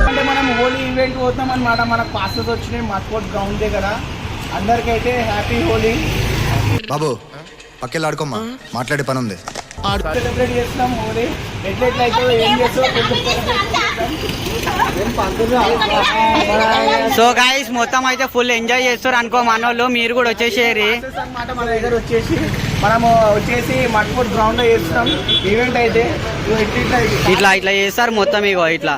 అంటే మనం హోలీ ఈవెంట్ పోతాం అన్నమాట. మనకు పాసెస్ వచ్చినాయి మస్కోట్ గ్రౌండ్ దగ్గర. అందరికైతే హ్యాపీ హోలీ. బాబు పక్కెళ్ళి ఆడుకోమ్మా, మాట్లాడే పని ఉంది. సెలబ్రేట్ చేస్తున్నాం హోలీ. ఎట్లయితే ఏం చేస్తాం. సో గైస్ మొత్తం అయితే ఫుల్ ఎంజాయ్ చేస్తారు అనుకో మనోళ్ళు. మీరు కూడా వచ్చేసేరి అన్నమాట. మన దగ్గర మనము వచ్చేసి మట్పూర్ గ్రౌండ్ లో చేస్తున్నాం ఈవెంట్ అయితే. ఇట్లా ఇట్లా చేస్తారు మొత్తం. ఇగో ఇట్లా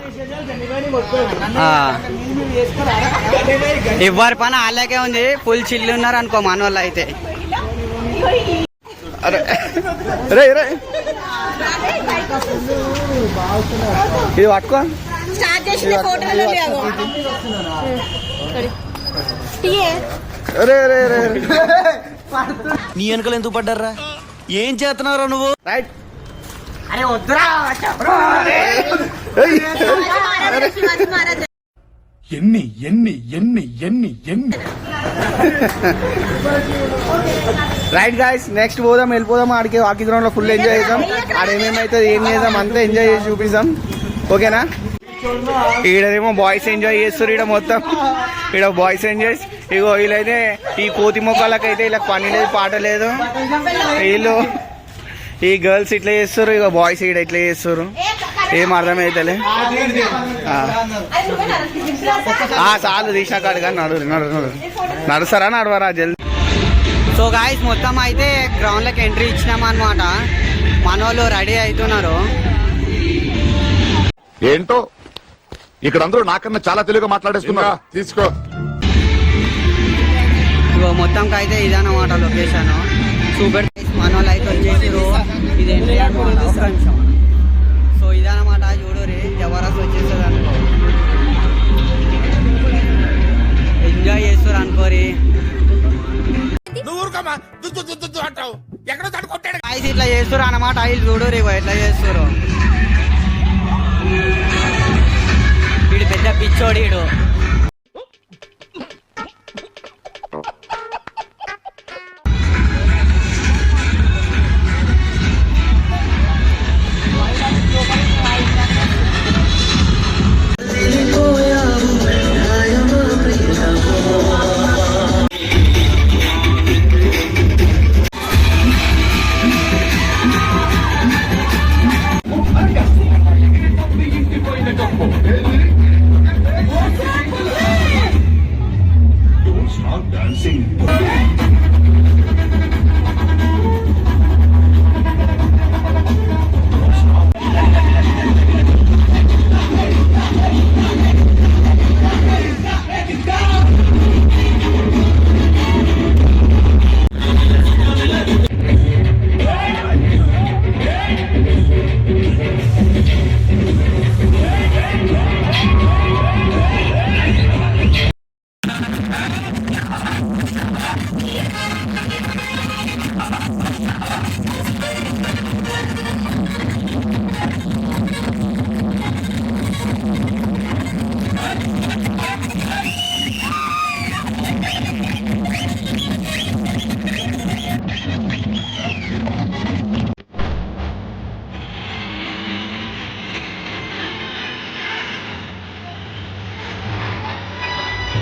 ఎవరి పని అలాగే ఉంది. ఫుల్ చిల్లు ఉన్నారు అనుకో మనోళ్ళు అయితే. ఇది పట్టుకో. నీ వెనకలు ఎందుకు పడ్డారా? ఏం చేస్తున్నారా నువ్వు? రైట్. అరే వద్దురా. ఎన్ని ఎన్ని ఎన్ని ఎన్ని ఎన్ని రైట్ గాయస్, నెక్స్ట్ పోదాం, వెళ్ళిపోదాం ఆడికి. హాకీ గ్రౌండ్ లో ఫుల్ ఎంజాయ్ చేద్దాం. ఆడ ఏమేమైతుంది ఏం చేద్దాం అంతా ఎంజాయ్ చేసి చూపిస్తాం. ఓకేనా? ఈడేమో బాయ్స్ ఎంజాయ్ చేస్తారు. ఈడ మొత్తం ఈడ బాయ్స్ ఎంజాయ్. ఇగో వీళ్ళైతే ఈ కోతి మొక్కలకైతే ఇలా పని లేదు పాట లేదు. వీళ్ళు ఈ గర్ల్స్ ఇట్లా చేస్తారు, ఇక బాయ్స్ ఈడ ఇట్లా చేస్తారు. ఏం అర్థమైతలే. చాలు తీసిన కాడు కానీ నడుస్తారా నడవరా జల్దీ. సో గాయస్ మొత్తం అయితే గ్రౌండ్ లోకి ఎంట్రీ ఇచ్చినాం అనమాట. మనోళ్ళు రెడీ అవుతున్నారు. ఏంటో ఇక్కడ అందరూ నాకన్నా చాలా తెలుగుగా మాట్లాడేస్తున్నా. తీసుకో. ఇగో మొత్తం అయితే ఇదన్నమాట లొకేషన్. సూపర్. మనోళ్ళు అయితే వచ్చేసారు. ఇది ఎంట్రీ అనమాట. ఒక నిమిషం. సో ఇదన్నమాట చూడరి. జబర్దస్త్ వచ్చేస్తుంది అనుకో. ఎంజాయ్ చేస్తారు అనుకోరి. ఐస్ ఇట్లా చేస్తారు అన్నమాట. ఐస్ చూడరు ఇగో ఎట్లా చేస్తారు. వీడు పెద్ద పిచ్చోడు. వీడు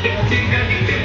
Dancing, dancing,